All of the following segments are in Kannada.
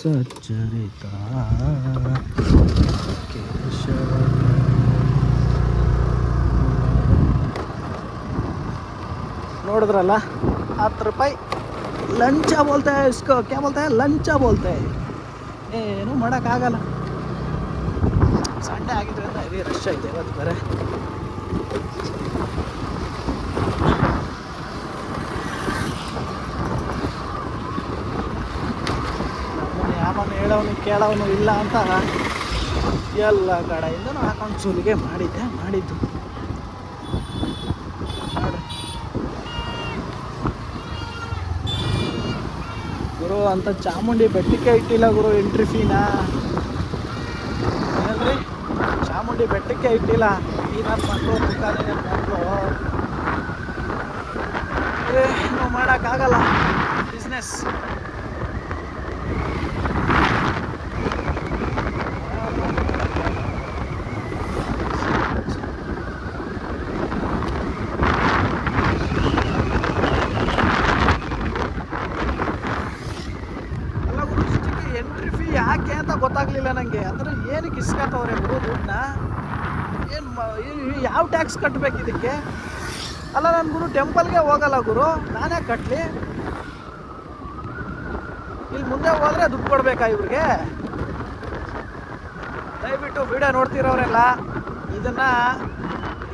ಸಚ್ಚರಿತ ಕೇಶವ ನೋಡಿದ್ರಲ್ಲ 10 ರೂಪಾಯಿ ಲಂಚ ಬೋಲ್ತಾ है इसको क्या बोलता है ಲಂಚ बोलते हैं ಏನು ಮಾಡೋಕ್ಕಾಗಲ್ಲ ಸಂಡೆ ಆಗಿದ್ರಿಂದ ಹೆವಿ ರಶ್ ಐತೆ ಇವತ್ತು ಬೇರೆ ನಮ್ಮನ್ನು ಯಾವನು ಹೇಳೋನು ಕೇಳೋನು ಇಲ್ಲ ಅಂತ ಎಲ್ಲ ಕಡೆಯಿಂದನೂ ಹಾಕೊಂಡು ಸುಲಿಗೆ ಮಾಡಿದ್ದು ಗುರು ಅಂತ ಚಾಮುಂಡಿ ಬೆಟ್ಟಕ್ಕೆ ಇಟ್ಟಿಲ್ಲ ಗುರು ಎಂಟ್ರಿ ಫೀನಾ ಏನಂದ್ರಿ ಚಾಮುಂಡಿ ಬೆಟ್ಟಕ್ಕೆ ಇಟ್ಟಿಲ್ಲ ಈ ನನ್ನ ಮಕ್ಕಳು ಮಕ್ಕಳು ಏನು ಮಾಡೋಕ್ಕಾಗಲ್ಲ ಬಿಸ್ನೆಸ್ ಯಾಕೆ ಅಂತ ಗೊತ್ತಾಗ್ಲಿಲ್ಲ ನನಗೆ. ಅಂದರೆ ಏನಕ್ಕೆ ಇಸ್ಕೊತವ್ರೆ ಗುರು ದುಡ್ಡನ್ನ? ಏನು ಯಾವ ಟ್ಯಾಕ್ಸ್ ಕಟ್ಟಬೇಕು ಇದಕ್ಕೆ? ಅಲ್ಲ ನಾನು ಗುರು ಟೆಂಪಲ್ಗೆ ಹೋಗಲ್ಲ ಗುರು, ನಾನೇ ಕಟ್ಟಲಿ? ಇಲ್ಲಿ ಮುಂದೆ ಹೋದರೆ ದುಡ್ಡು ಕೊಡಬೇಕಾ ಇವ್ರಿಗೆ? ದಯವಿಟ್ಟು ವಿಡಿಯೋ ನೋಡ್ತಿರೋರೆಲ್ಲ ಇದನ್ನು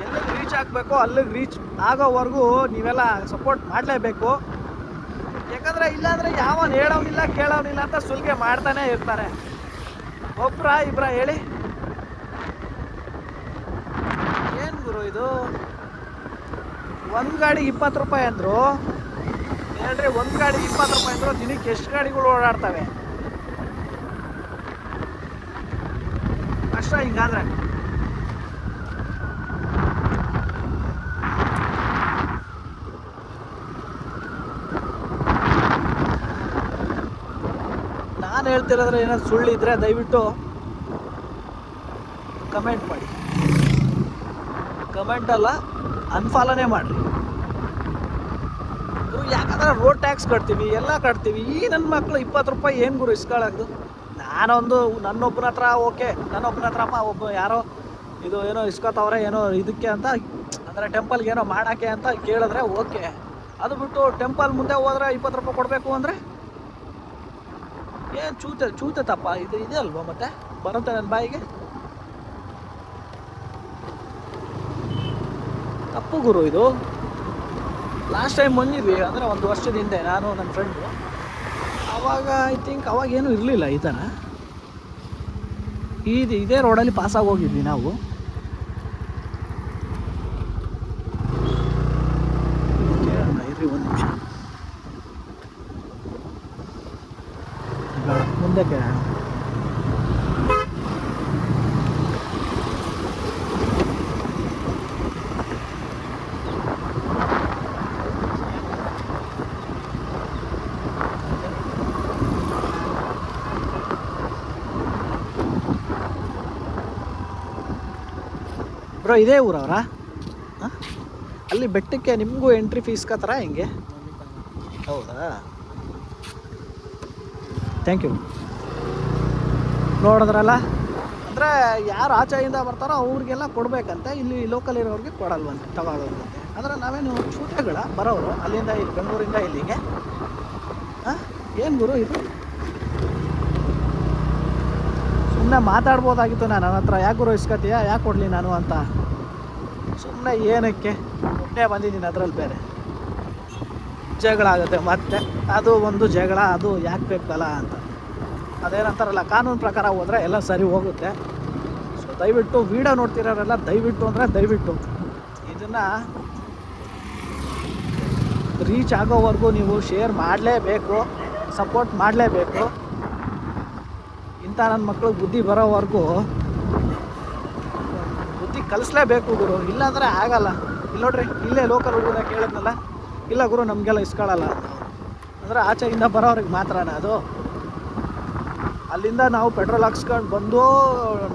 ಎಲ್ಲಿಗೆ ರೀಚ್ ಆಗಬೇಕು ಅಲ್ಲಿಗೆ ರೀಚ್ ಆಗೋವರೆಗೂ ನೀವೆಲ್ಲ ಸಪೋರ್ಟ್ ಮಾಡಲೇಬೇಕು. ಯಾಕಂದರೆ ಇಲ್ಲಾಂದರೆ ಯಾವನು ಹೇಳೋನಿಲ್ಲ ಕೇಳೋನಿಲ್ಲ ಅಂತ ಸುಲಿಗೆ ಮಾಡ್ತಾನೆ ಇರ್ತಾರೆ. ಒಬ್ಬರ ಇಬ್ಬರ ಹೇಳಿ ಏನು ಗುರು ಇದು? ಒಂದು ಗಾಡಿಗೆ 20 ರೂಪಾಯಿ ಅಂದರು ಹೇಳ್ರಿ, ಒಂದು ಗಾಡಿಗೆ 20 ರೂಪಾಯಿ ಅಂದರು ದಿನಕ್ಕೆ ಎಷ್ಟು ಗಾಡಿಗಳು ಓಡಾಡ್ತವೆ? ಕಷ್ಟ ಹಿಂಗಾದ್ರೆ. ನಾನು ಹೇಳ್ತಿರೋದ್ರೆ ಏನಾದ್ರು ಸುಳ್ಳಿದ್ರೆ ದಯವಿಟ್ಟು ಕಮೆಂಟ್ ಮಾಡಿ. ಕಮೆಂಟ್ ಅಲ್ಲ, ಅನ್ಫಾಲೋನೇ ಮಾಡಿರಿ. ಯಾಕಂದ್ರೆ ರೋಡ್ ಟ್ಯಾಕ್ಸ್ ಕಟ್ತೀವಿ, ಎಲ್ಲ ಕಟ್ತೀವಿ. ಈ ನನ್ನ ಮಕ್ಕಳು 20 ರೂಪಾಯಿ ಏನು ಗುರು ಇಸ್ಕೊಳ್ಳೋದು? ನಾನೊಂದು ನನ್ನೊಬ್ಬನ ಹತ್ರ ಓಕೆ, ನನ್ನೊಬ್ಬನ ಹತ್ರಪ್ಪ ಒಬ್ಬ ಯಾರೋ ಇದು ಏನೋ ಇಸ್ಕೊತವ್ರೆ ಏನೋ ಇದಕ್ಕೆ ಅಂತ, ಅಂದರೆ ಟೆಂಪಲ್ಗೆ ಏನೋ ಮಾಡೋಕ್ಕೆ ಅಂತ ಕೇಳಿದ್ರೆ ಓಕೆ. ಅದು ಬಿಟ್ಟು ಟೆಂಪಲ್ ಮುಂದೆ ಹೋದರೆ 20 ರೂಪಾಯಿ ಕೊಡಬೇಕು ಅಂದರೆ ಏನು ಚೂತೆ ತಪ್ಪ ಇದು ಇದೆ ಅಲ್ವಾ? ಮತ್ತೆ ಬರುತ್ತೆ ನನ್ನ ಬಾಯಿಗೆ ತಪ್ಪು ಗುರು ಇದು. ಲಾಸ್ಟ್ ಟೈಮ್ ಬಂದಿದ್ವಿ ಅಂದರೆ 1 ವರ್ಷದ ಹಿಂದೆ, ನಾನು ನನ್ನ ಫ್ರೆಂಡು. ಆವಾಗ ಐ ಥಿಂಕ್ ಅವಾಗೇನೂ ಇರಲಿಲ್ಲ ಈ ಥರ. ಇದೇ ರೋಡಲ್ಲಿ ಪಾಸಾಗಿ ಹೋಗಿದ್ವಿ ನಾವು. ಕೇಳೋಣ ಇರ್ರಿ ಒಂದು ನಿಮಿಷ, ಮುಂದೆ ಕೇಳೋಣ. ಬ್ರೋ ಇದೇ ಊರವರಾ? ಅಲ್ಲಿ ಬೆಟ್ಟಕ್ಕೆ ನಿಮಗೂ ಎಂಟ್ರಿ ಫೀಸ್ ಕತ್ತರ ಹೆಂಗೆ? ಹೌದಾ, ಥ್ಯಾಂಕ್ ಯು. ನೋಡಿದ್ರಲ್ಲ, ಅಂದರೆ ಯಾರು ಆಚೆಯಿಂದ ಬರ್ತಾರೋ ಅವ್ರಿಗೆಲ್ಲ ಕೊಡಬೇಕಂತೆ, ಇಲ್ಲಿ ಲೋಕಲ್ ಇರೋರಿಗೆ ಕೊಡಲ್ವಂತೆ, ತಗೊಳ್ಳೋದಂತೆ. ಅಂದರೆ ನಾವೇನು ಚೂತೆಗಳ ಬರೋರು ಅಲ್ಲಿಂದ ಇಲ್ಲಿ ಬೆಂಗಳೂರಿಂದ ಇಲ್ಲಿಗೆ. ಏನು ಗುರು ಇದು? ಸುಮ್ಮನೆ ಮಾತಾಡ್ಬೋದಾಗಿತ್ತು ನಾನು ನನ್ನ ಹತ್ರ, ಯಾಕೆ ಗುರು ಇಸ್ಕತೀಯ, ಯಾಕೆ ಕೊಡಲಿ ನಾನು ಅಂತ. ಸುಮ್ಮನೆ ಏನಕ್ಕೆ ಒಬ್ಬನೇ ಬಂದಿದ್ದೀನಿ, ಅದರಲ್ಲಿ ಬೇರೆ ಜಗಳ ಆಗುತ್ತೆ ಮತ್ತೆ. ಅದು ಒಂದು ಜಗಳ, ಅದು ಯಾಕೆ ಬೇಕಲ್ಲ ಅಂತ. ಅದೇನಂತಾರಲ್ಲ, ಕಾನೂನು ಪ್ರಕಾರ ಹೋದರೆ ಎಲ್ಲ ಸರಿ ಹೋಗುತ್ತೆ. ಸೊ ದಯವಿಟ್ಟು ವಿಡಿಯೋ ನೋಡ್ತಿರೋರೆಲ್ಲ ದಯವಿಟ್ಟು ಇದನ್ನು ರೀಚ್ ಆಗೋವರೆಗೂ ನೀವು ಶೇರ್ ಮಾಡಲೇಬೇಕು, ಸಪೋರ್ಟ್ ಮಾಡಲೇಬೇಕು. ಇಂಥ ನನ್ನ ಮಕ್ಕಳು ಬುದ್ಧಿ ಬರೋವರೆಗೂ ಬುದ್ಧಿ ಕಲಿಸ್ಲೇಬೇಕು ಗುರು, ಇಲ್ಲಾಂದರೆ ಆಗಲ್ಲ. ಇಲ್ಲಿ ನೋಡ್ರಿ, ಇಲ್ಲೇ ಲೋಕಲ್ ಹುಡುಗನ ಕೇಳಿದ್ನಲ್ಲ, ಇಲ್ಲ ಗುರು ನಮಗೆಲ್ಲ ಇಸ್ಕೊಳ್ಳಲ್ಲ ಅಂದರೆ ಆಚೆಯಿಂದ ಬರೋರಿಗೆ ಮಾತ್ರನೇ ಅದು. ಅಲ್ಲಿಂದ ನಾವು ಪೆಟ್ರೋಲ್ ಹಾಕ್ಸ್ಕೊಂಡು ಬಂದು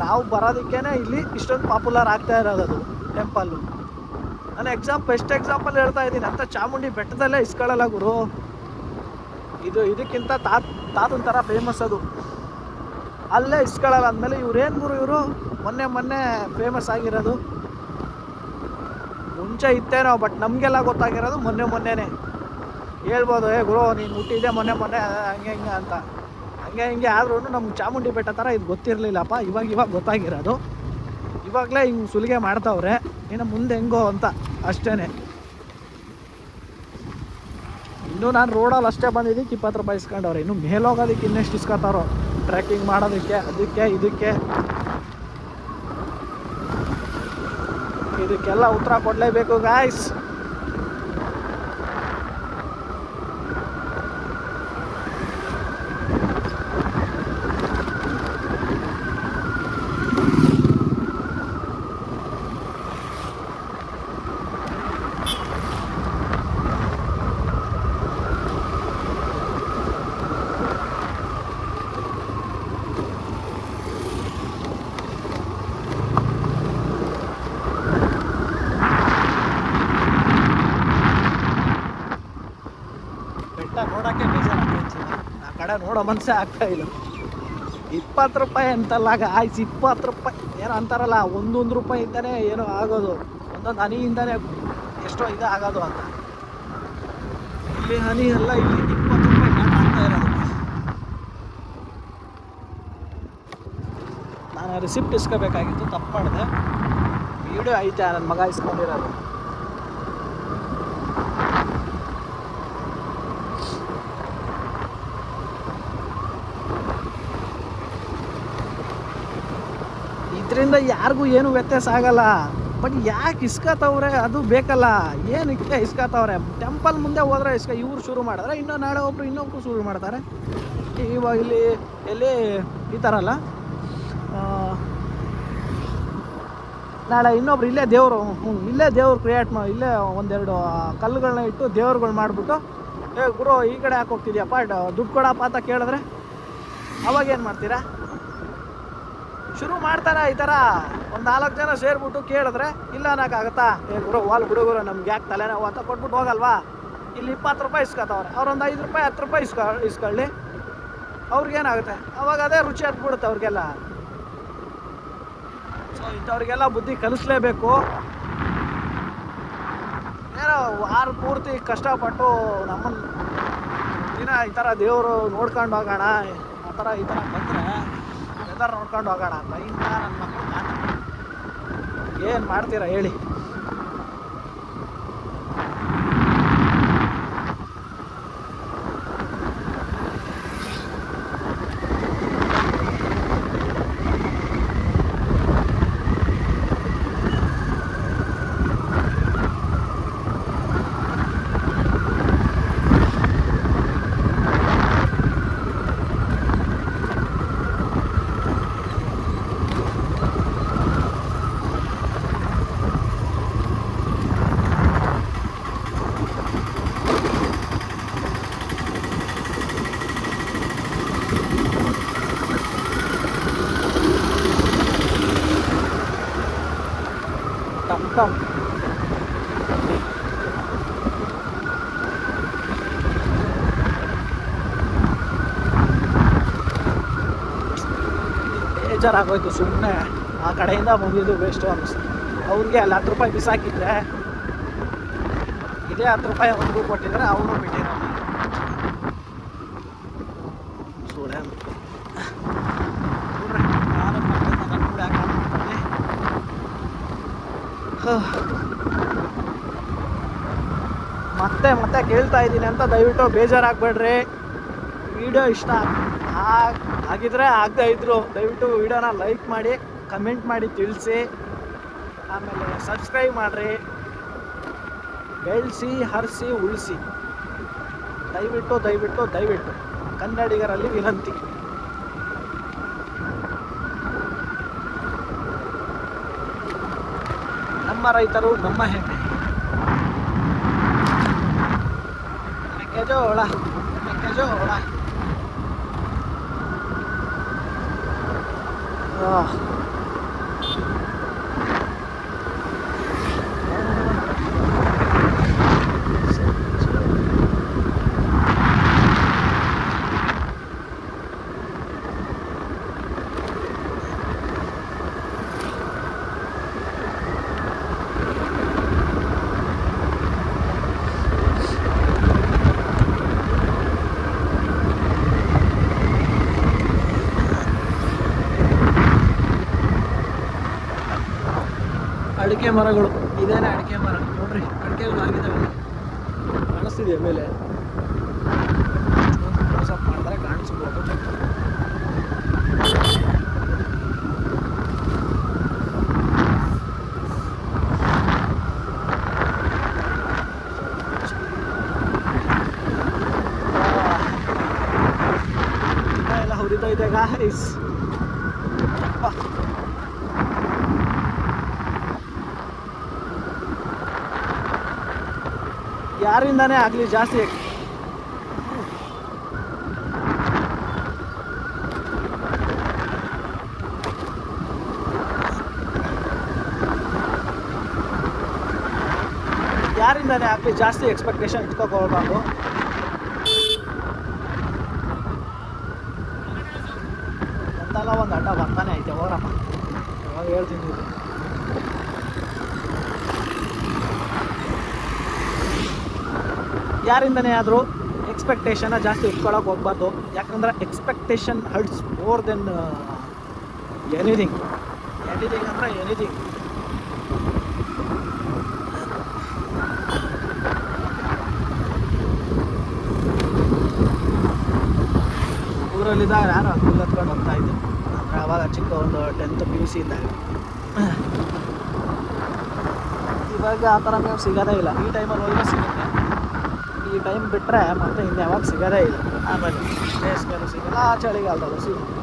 ನಾವು ಬರೋದಕ್ಕೇ ಇಲ್ಲಿ ಇಷ್ಟೊಂದು ಪಾಪ್ಯುಲರ್ ಆಗ್ತಾ ಇರೋದು ಅದು ಟೆಂಪಲ್ಲು. ನಾನು ಎಕ್ಸಾಂಪಲ್ ಹೇಳ್ತಾ ಇದ್ದೀನಿ. ಅಂತ ಚಾಮುಂಡಿ ಬೆಟ್ಟದಲ್ಲೇ ಇಸ್ಕೊಳ್ಳಲ್ಲ ಗುರು. ಇದಕ್ಕಿಂತ ತಾತನ ಥರ ಫೇಮಸ್ ಅದು. ಅಲ್ಲೇ ಇಸ್ಕೊಳ್ಳಲ್ಲ ಅಂದಮೇಲೆ ಇವ್ರೇನು ಗುರು ಇವರು ಮೊನ್ನೆ ಫೇಮಸ್ ಆಗಿರೋದು. ಮುಂಚೆ ಇತ್ತೇನೋ, ಬಟ್ ನಮಗೆಲ್ಲ ಗೊತ್ತಾಗಿರೋದು ಮೊನ್ನೆನೇ. ಹೇಳ್ಬೋದು ಗುರು ನೀನು ಹುಟ್ಟಿದ್ದೆ ಮೊನ್ನೆ ಹಂಗೆ ಹಿಂಗೆ ಅಂತ. ಹಂಗೆ ಆದ್ರೂ ನಮ್ಗೆ ಚಾಮುಂಡಿ ಬೆಟ್ಟ ಥರ ಇದು ಗೊತ್ತಿರಲಿಲ್ಲಪ್ಪ. ಇವಾಗ ಗೊತ್ತಾಗಿರೋದು. ಇವಾಗಲೇ ಹಿಂಗೆ ಸುಲಿಗೆ ಮಾಡ್ತಾವ್ರೆ, ಇನ್ನು ಮುಂದೆ ಹೆಂಗೋ ಅಂತ ಅಷ್ಟೇ. ಇನ್ನೂ ನಾನು ರೋಡಲ್ಲಿ ಅಷ್ಟೇ ಬಂದಿದ್ದಕ್ಕೆ 20 ರೂಪಾಯಿ ಇಸ್ಕೊಂಡವ್ರೆ. ಇನ್ನು ಮೇಲೋಗೋದಕ್ಕೆ ಇನ್ನೆಷ್ಟು ಇಸ್ಕೊತಾರೋ, ಟ್ರೆಕ್ಕಿಂಗ್ ಮಾಡೋದಕ್ಕೆ, ಅದಕ್ಕೆ ಇದಕ್ಕೆಲ್ಲ ಉತ್ತರ ಕೊಡಲೇಬೇಕು ಗಾಯ್ಸ್. ನೋಡೋಕ್ಕೆ ಬೇಜಾರಾಗ್ತೈತಿ, ಆ ಕಡೆ ನೋಡೋ ಮನಸ್ಸೇ ಆಗ್ತಾ ಇಲ್ಲ. 20 ರೂಪಾಯಿ ಅಂತಲ್ಲ ಗಾಯ್ಸ್, 20 ರೂಪಾಯಿ ಏನೋ ಅಂತಾರಲ್ಲ, ಒಂದೊಂದು ರೂಪಾಯಿಂದನೇ ಏನೋ ಆಗೋದು, ಒಂದೊಂದು ಹನಿಯಿಂದನೇ ಎಷ್ಟೋ ಇದು ಆಗೋದು ಅಂತ. ಇಲ್ಲಿ ಹನಿ ಎಲ್ಲ ಇಲ್ಲಿ 20 ರೂಪಾಯಿ ನಾನು ಆಗ್ತಾ ಇರೋದು. ನಾನು ರಿಸಿಪ್ಟ್ ಇಸ್ಕೋಬೇಕಾಗಿತ್ತು, ತಪ್ಪು ಮಾಡಿದೆ. ವಿಡಿಯೋ ಐತೆ ನನ್ನ ಮಗ ಇಸ್ಕೊಂಡಿರೋದು. ಇದರಿಂದ ಯಾರಿಗೂ ಏನು ವ್ಯತ್ಯಾಸ ಆಗಲ್ಲ, ಬಟ್ ಯಾಕೆ ಇಸ್ಕೊತವ್ರೆ ಅದು ಬೇಕಲ್ಲ. ಏನಕ್ಕೆ ಇಸ್ಕೊತವ್ರೆ? ಟೆಂಪಲ್ ಮುಂದೆ ಹೋದ್ರೆ ಇವ್ರು ಶುರು ಮಾಡಿದ್ರೆ ನಾಳೆ ಇನ್ನೊಬ್ರು ಶುರು ಮಾಡ್ತಾರೆ. ಇವಾಗ ಎಲ್ಲಿ ಈ ಥರ ಅಲ್ಲ, ನಾಳೆ ಇನ್ನೊಬ್ರು ಇಲ್ಲೇ ದೇವ್ರು ಕ್ರಿಯೇಟ್ ಮಾಡಿ, ಇಲ್ಲೇ ಒಂದೆರಡು ಕಲ್ಲುಗಳನ್ನ ಇಟ್ಟು ದೇವ್ರುಗಳು ಮಾಡಿಬಿಟ್ಟು, ಗುರು ಈ ಕಡೆ ಯಾಕೆ ಹೋಗ್ತಿದ್ಯಪ್ಪ, ದುಡ್ಡು ಕೊಡಪ್ಪ ಅಂತ ಕೇಳಿದ್ರೆ ಅವಾಗೇನು ಮಾಡ್ತೀರಾ? ಶುರು ಮಾಡ್ತಾರೆ ಈ ಥರ. ಒಂದು 4 ಜನ ಸೇರಿಬಿಟ್ಟು ಕೇಳಿದ್ರೆ ಇಲ್ಲ ಅನ್ನೋಕ್ಕಾಗತ್ತಾ? ಗುರು ವಾಲ್ ಗುರು ನಮ್ಗೆ ಯಾಕೆ ತಲೆನೋವು ಅಂತ ಕೊಟ್ಬಿಟ್ಟು ಹೋಗಲ್ವಾ? ಇಲ್ಲಿ 20 ರೂಪಾಯಿ ಇಸ್ಕೊತವ್ರೆ, ಅವ್ರೊಂದು 5 ರೂಪಾಯಿ 10 ರೂಪಾಯಿ ಇಸ್ಕೊಳ್ಳಿ, ಅವ್ರಿಗೇನಾಗುತ್ತೆ? ಅವಾಗ ಅದೇ ರುಚಿ ಹತ್ಬಿಡುತ್ತೆ ಅವ್ರಿಗೆಲ್ಲ. ಸೊ ಇಂಥವ್ರಿಗೆಲ್ಲ ಬುದ್ಧಿ ಕಲಿಸ್ಲೇಬೇಕು. ಏನೋ ವಾರ ಪೂರ್ತಿ ಕಷ್ಟಪಟ್ಟು ನಮ್ಮನ್ನು ದಿನ ಈ ಥರ ದೇವರು ನೋಡ್ಕೊಂಡು ಹೋಗೋಣ, ಈ ಥರ ಬಂದರೆ ವೆದರ್ ನೋಡ್ಕೊಂಡು ಹೋಗೋಣ ಅಂತ ಇಂಥ ನನ್ನ ಮಕ್ಕಳು ನಾನು ಏನು ಮಾಡ್ತೀರಾ ಹೇಳಿ? ಬೇಜಾರಾಗೋಯ್ತು. ಸುಮ್ಮನೆ ಆ ಕಡೆಯಿಂದ ಬಂದಿದ್ದು ವೇಸ್ಟು ಅನ್ನಿಸ್ತು. ಅವ್ರಿಗೆ ಅಲ್ಲಿ 10 ರೂಪಾಯಿ ಬಿಸಾಕಿದ್ರೆ ಇದೇ 10 ರೂಪಾಯಿ ಅವ್ರಿಗೂ ಕೊಟ್ಟಿದ್ರೆ ಅವರು ಬಿಟ್ಟಿರೋ ಸೂರ್ಯ ಮತ್ತೆ ಕೇಳ್ತಾ ಇದ್ದೀನಿ ಅಂತ ದಯವಿಟ್ಟು ಬೇಜಾರಾಗಬೇಡ್ರಿ. ವಿಡಿಯೋ ಇಷ್ಟ ಆಗಿದ್ರೆ ಆಗದೇ ಇದ್ರು ದಯವಿಟ್ಟು ವಿಡಿಯೋನ ಲೈಕ್ ಮಾಡಿ, ಕಮೆಂಟ್ ಮಾಡಿ ತಿಳಿಸಿ, ಆಮೇಲೆ ಸಬ್ಸ್ಕ್ರೈಬ್ ಮಾಡಿರಿ. ಬೆಳೆಸಿ ಹರಿಸಿ ಉಳಿಸಿ, ದಯವಿಟ್ಟು ಕನ್ನಡಿಗರಲ್ಲಿ ವಿನಂತಿ. ನಮ್ಮ ರೈತರು ನಮ್ಮ ಹೆಮ್ಮೆ. ಮೆಕ್ಕೆಜೋಳ ಅಡಿಕೆ ಮರಗಳು, ಇದೇನೇ ಅಡಿಕೆ ಮರ ನೋಡ್ರಿ, ಅಡಿಕೆಗಳು ಆಗಿದ್ದಾವೆ, ಕಾಣಿಸ್ತಿದೆಯಾ ಮೇಲೆ, ಕ್ಲೋಸಪ್ ಮಾಡಿದ್ರೆ ಕಾಣಿಸ್ಬೋದು. ಎಲ್ಲ ಹುರಿತಾ ಇದೆ ಗಾಯ್ಸ್. ಯಾರಿಂದಾನೇ ಆಗಲಿ ಜಾಸ್ತಿ ಎಕ್ಸ್ಪೆಕ್ಟೇಷನ್ ಇಟ್ಕೋಬಾರ್ದು. ಒಂದಲ್ಲ ಒಂದು ಅಡ್ಡ ಬರ್ತಾನೆ ಐತೆ, ಹೋಗ್ರಪ್ಪ, ಯಾವಾಗ ಹೇಳ್ತೀನಿ. ಯಾರಿಂದನೇ ಆದರೂ ಎಕ್ಸ್ಪೆಕ್ಟೇಷನ್ನ ಜಾಸ್ತಿ ಇಟ್ಕೊಳಕ್ಕೆ ಹೋಗ್ಬಾರ್ದು. ಯಾಕಂದರೆ expectation hurts more than anything ಅಂದರೆ ಎನಿಥಿಂಗ್. ಊರಲ್ಲಿದ್ದಾಗ ಯಾರು ಹುಲ್ಲು ಹತ್ಕೊಂಡು ಹೋಗ್ತಾ ಇದ್ದೆ, ಅಂದರೆ ಆವಾಗ ಚಿಕ್ಕ ಒಂದು 10th PUC ಇದ್ದಾಗ. ಇವಾಗ ಆ ಥರ ಮೇವು ಸಿಗೋದೇ ಇಲ್ಲ. ಈ ಟೈಮಲ್ಲಿ ಹೋದರೆ ಸಿಗುತ್ತೆ, ಈ ಟೈಮ್ ಬಿಟ್ಟರೆ ಮತ್ತೆ ಇನ್ನು ಯಾವಾಗ ಸಿಗೋದೇ ಇಲ್ಲ. ಆಮೇಲೆ ಬೇಸಿಗೆಯಲ್ಲೂ ಸಿಗಲ್ಲ, ಚಳಿಗಾಲದಲ್ಲೂ ಸಿಗುತ್ತೆ.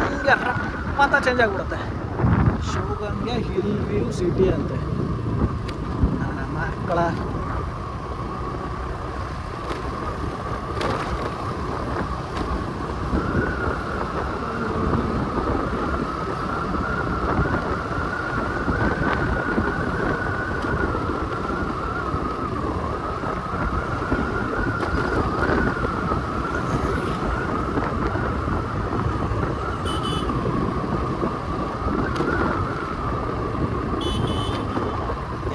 ಹಿಂಗೆ ಮತ್ತೆ ಚೇಂಜ್ ಆಗಿಬಿಡುತ್ತೆ. ಶಿವಗಂಗೆ ಹಿಲ್ ವ್ಯೂ ಸಿಟಿ ಅಂತೆ ನನ್ನ ಮಕ್ಕಳ.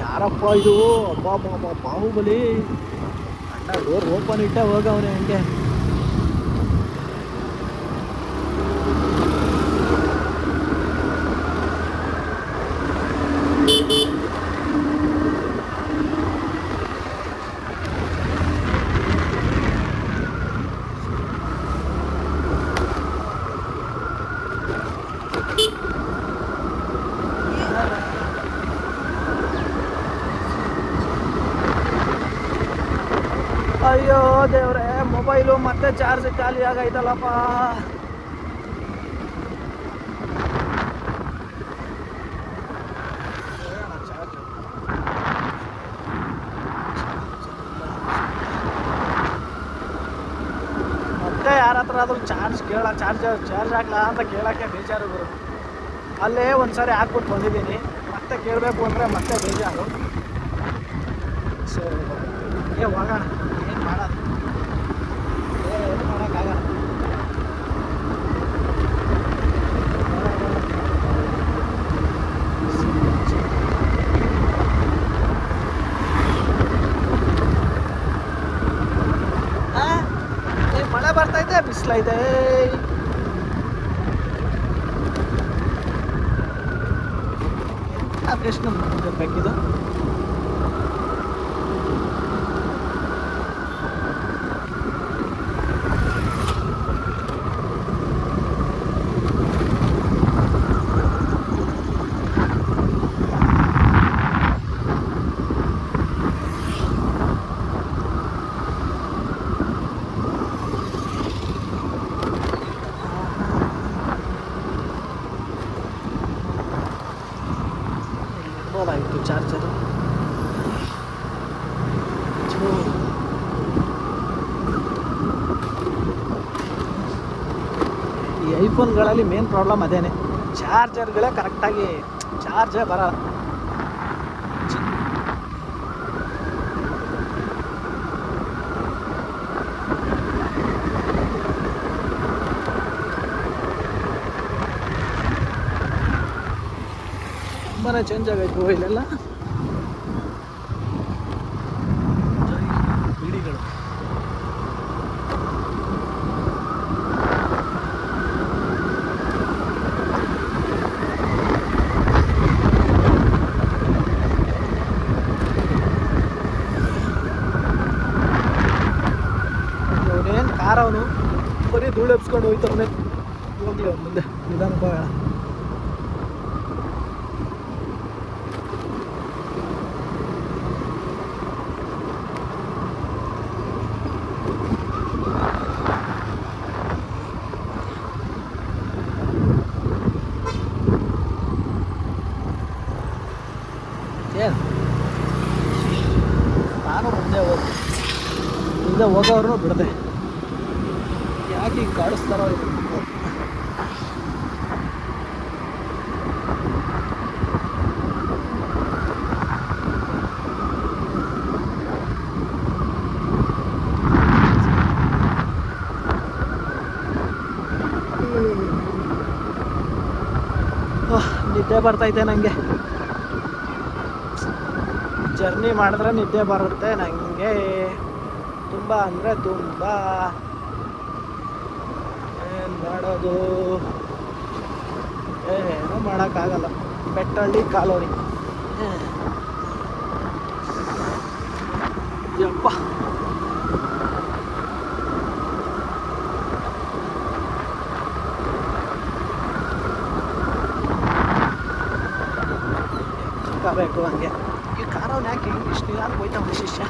ಯಾರಪ್ಪ ಇದು, ಅಬ್ಬಾ ಬಾಹುಬಲಿ ಅಣ್ಣ, ಡೋರ್ ಓಪನ್ ಇಟ್ಟೆ ಹೋಗವನೇ ಹಂಗೆ. ಅಯ್ಯೋ ದೇವ್ರೆ, ಮೊಬೈಲು ಮತ್ತೆ ಚಾರ್ಜ್ ಖಾಲಿ ಆಗೈತಲ್ಲಪ್ಪ. ಮತ್ತೆ ಯಾರ ಹತ್ರ ಆದ್ರೂ ಚಾರ್ಜ್ ಹಾಕ್ಲಾ ಅಂತ ಕೇಳೋಕ್ಕೆ ಬೇಜಾರು ಗುರು. ಅಲ್ಲೇ ಒಂದ್ಸರಿ ಹಾಕ್ಬಿಟ್ಟು ಬಂದಿದ್ದೀನಿ, ಮತ್ತೆ ಕೇಳಬೇಕು ಅಂದರೆ ಮತ್ತೆ ಬೇಜಾರು. ಸೊ ಹೋಗೋಣ, ಏನು ಮಾಡೋದು, ಏನು ಮಾಡೋಕ್ಕಾಗಲ್ಲ. ಮಳೆ ಬರ್ತೈತೆ, ಬಿಸಿಲೈತೆ. ಎಷ್ಟು ಬೇಕಿದು. ಇರ್ಬೋದಾಗಿತ್ತು ಚಾರ್ಜರು. ಈ ಐಫೋನ್ಗಳಲ್ಲಿ ಮೇನ್ ಪ್ರಾಬ್ಲಮ್ ಅದೇನೆ, ಚಾರ್ಜರ್ಗಳೇ ಕರೆಕ್ಟಾಗಿ ಚಾರ್ಜೇ ಬರಲ್ಲ. ತುಂಬಾ ಚೇಂಜ್ ಆಗೈತೆ ಇಲ್ಲೆಲ್ಲ. ಬಿಡಿಗಳು ನಿಧಾನಕ್ಕೆ ಹೋಗೋಣ. ಏನು ನಾನು ಮುಂದೆ ಹೋಗೋರು ಬಿಡದೆ, ಯಾಕೆ ಈಗ ಕಾಡಿಸ್ತಾರೋ ಇದು. ನಿದ್ದೆ ಬರ್ತೈತೆ ನನಗೆ. ಜರ್ನಿ ಮಾಡಿದ್ರೆ ನಿದ್ದೆ ಬರುತ್ತೆ ನನಗೆ, ತುಂಬ ಅಂದರೆ ತುಂಬ. ಏನು ಮಾಡೋದು, ಏನೂ ಮಾಡೋಕ್ಕಾಗಲ್ಲ. ಬೆಟ್ಟಳ್ಳಿ ಕಾಲೋನಿ. ಯಪ್ಪ, ಬೇಕು ಹಂಗೆ. ಈ ಕಾರವ್ನು ಯಾಕೆ ಇಷ್ಟು ನಿಧಾನ ಹೋಯ್ತಾವ ಶಿಷ್ಯ?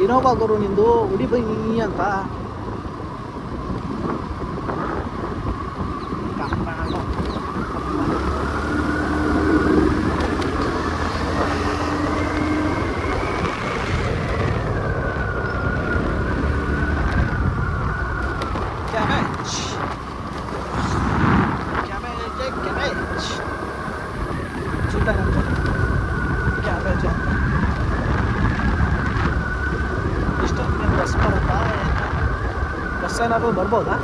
ಇನೋವಾ ಗುರು ನಿಂದು ಉಡಿ ಬನ್ನಿ ಅಂತ. ಕ್ಯಾಬೇಜ್ ಇಷ್ಟೊಂದು ಬಸ್ ಬರುತ್ತಾ? ಬಸ್ ಏನಾದರೂ ಬರ್ಬೋದಾ?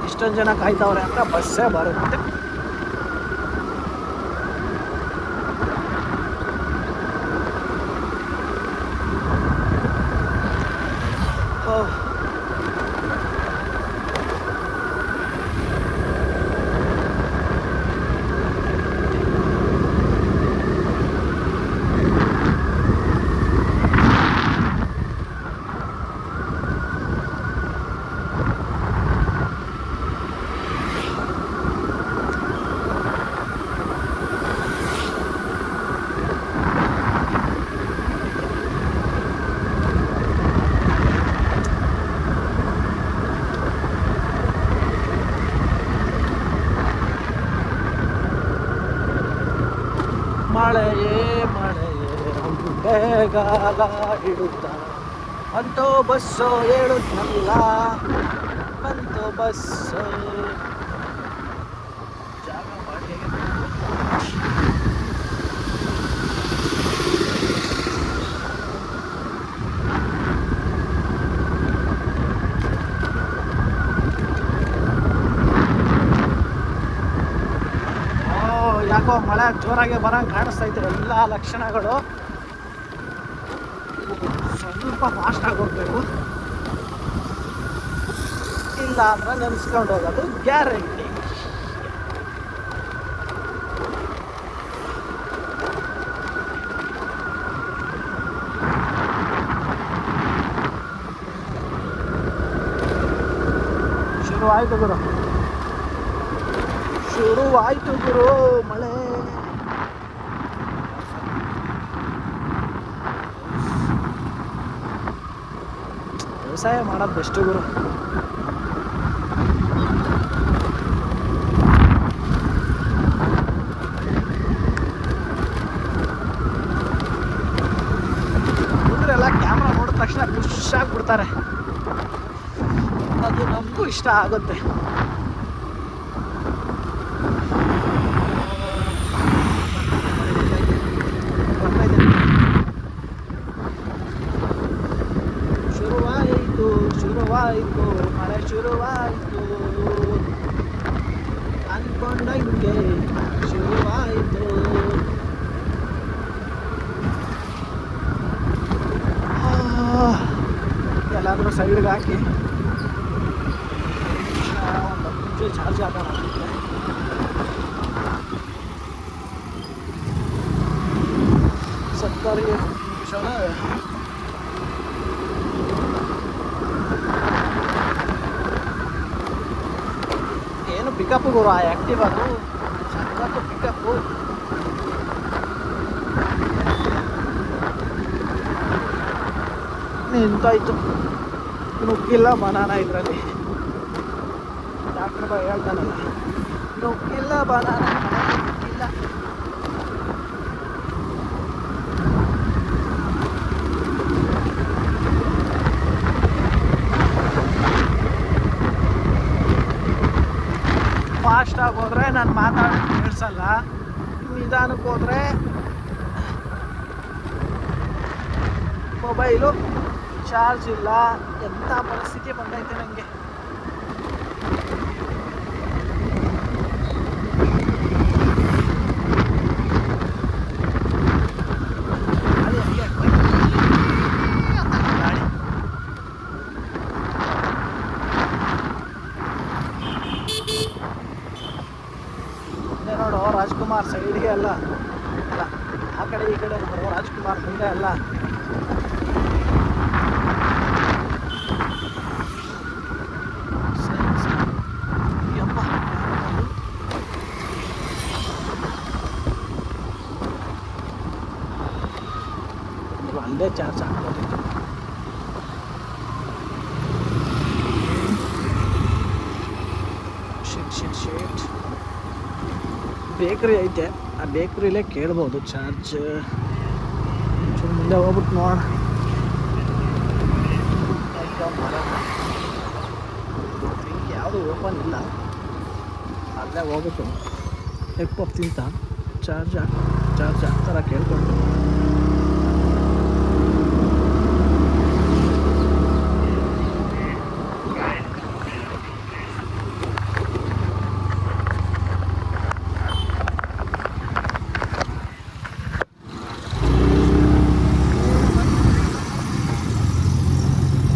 ಇಷ್ಟೊಂದು ಜನ ಕಾಯ್ತವ್ರೆ ಅಂತ ಬಸ್ಸೇ ಬರುತ್ತೆ. ಮಳೆಯೇ ಬೇಗಾಲ ಹಿಡುತ್ತ ಅಂತೋ ಬಸ್ಸು ಹೇಳುತ್ತಲ್ಲ, ಬಂತು ಬಸ್ಸು. ಜಾಗ ಮಾಡಿ ಯಾಕೋ ಮಳೆ ಜೋರಾಗಿ ಬರೋಂಗೆ ಕಾಣಿಸ್ತೈತೆ ಎಲ್ಲ ಲಕ್ಷಣಗಳು. ಸ್ವಲ್ಪ ಫಾಸ್ಟಾಗಿ ಹೋಗ್ಬೇಕು, ಇಲ್ಲ ಅಂದ್ರೆ ನೆನೆಸ್ಕೊಂಡು ಹೋಗೋದು ಗ್ಯಾರಂಟಿ. ಶುರುವಾಯಿತು ಗುರು ಮಳೆ. ವ್ಯವಸಾಯ ಮಾಡೋದು ಬೆಸ್ಟ್ ಗುರು. ಹುಡುಗರೆಲ್ಲ ಕ್ಯಾಮ್ರಾ ನೋಡಿದ ತಕ್ಷಣ ಖುಷ್ ಆಗ್ಬಿಡ್ತಾರೆ, ಅದು ನಮಗೂ ಇಷ್ಟ ಆಗುತ್ತೆ. ಶುರುವಾಯಿತು ಮಳೆ ಶುರುವಾಯಿತು ಅನ್ಕೊಂಡಂಗೆ ಶುರುವಾಯಿತು. ಎಲ್ಲಾದರೂ ಸೈಡ್ಗೆ ಹಾಕಿ ಒಂದು ಚಾರ್ಜ್ ಹಾಕೋಣ. ಸರ್ಕಾರಿ ಪಿಕಪ್ ಗುರು ಆ ಆ್ಯಕ್ಟಿವ್ ಅದು ಸಖತ್ತು ಪಿಕಪ್ಪು. ನಿಂತಾಯ್ತು, ನುಗ್ಗಿಲ್ಲ ಬನಾನ ಇದರಲ್ಲಿ. ಡಾಕ್ಟರ್ ಬಾಯ್ ಹೇಳ್ತಾನಲ್ಲ, ನುಗ್ಗಿಲ್ಲ ಬನಾನ ನುಗ್ಗಿಲ್ಲ. ಫಾಸ್ಟಾಗಿ ಹೋದರೆ ನಾನು ಮಾತಾಡೋದು ಕೇಳಿಸಲ್ಲ, ನಿಧಾನಕ್ಕೆ ಹೋದರೆ ಮೊಬೈಲು ಚಾರ್ಜ್ ಇಲ್ಲ. ಎಂಥ ಪರಿಸ್ಥಿತಿ ಬಂದೈತೆ ನನಗೆ. ನೋಡು ರಾಜ್ಕುಮಾರ್ ಸೈಡ್ಗೆ ಅಲ್ಲ, ಅಲ್ಲ ಆ ಕಡೆ ಈ ಕಡೆ ನೋಡು ರಾಜ್ಕುಮಾರ್ ಮುಂದೆ ಅಲ್ಲ. ಅಲ್ಲೇ ಚಾರ್ಜ್ ಹಾಕ್ಬೋದಿತ್ತು. ಶೇಟ್ ಬೇಕ್ರಿ ಐತೆ, ಆ ಬೇಕ್ರಿಲೇ ಕೇಳ್ಬೋದು ಚಾರ್ಜ್. ಚೂರು ಮುಂದೆ ಹೋಗ್ಬಿಟ್ಟು ನೋಡೋಣ. ಯಾವುದು ಓಪನ್ ಇಲ್ಲ, ಅಲ್ಲೇ ಹೋಗ್ಬಿಟ್ಟು ಎಗ್ ಪಫ್ ತಿಂತ ಚಾರ್ಜ್ ಹಾಕ್ತಾರ ಕೇಳ್ಕೊಂಡು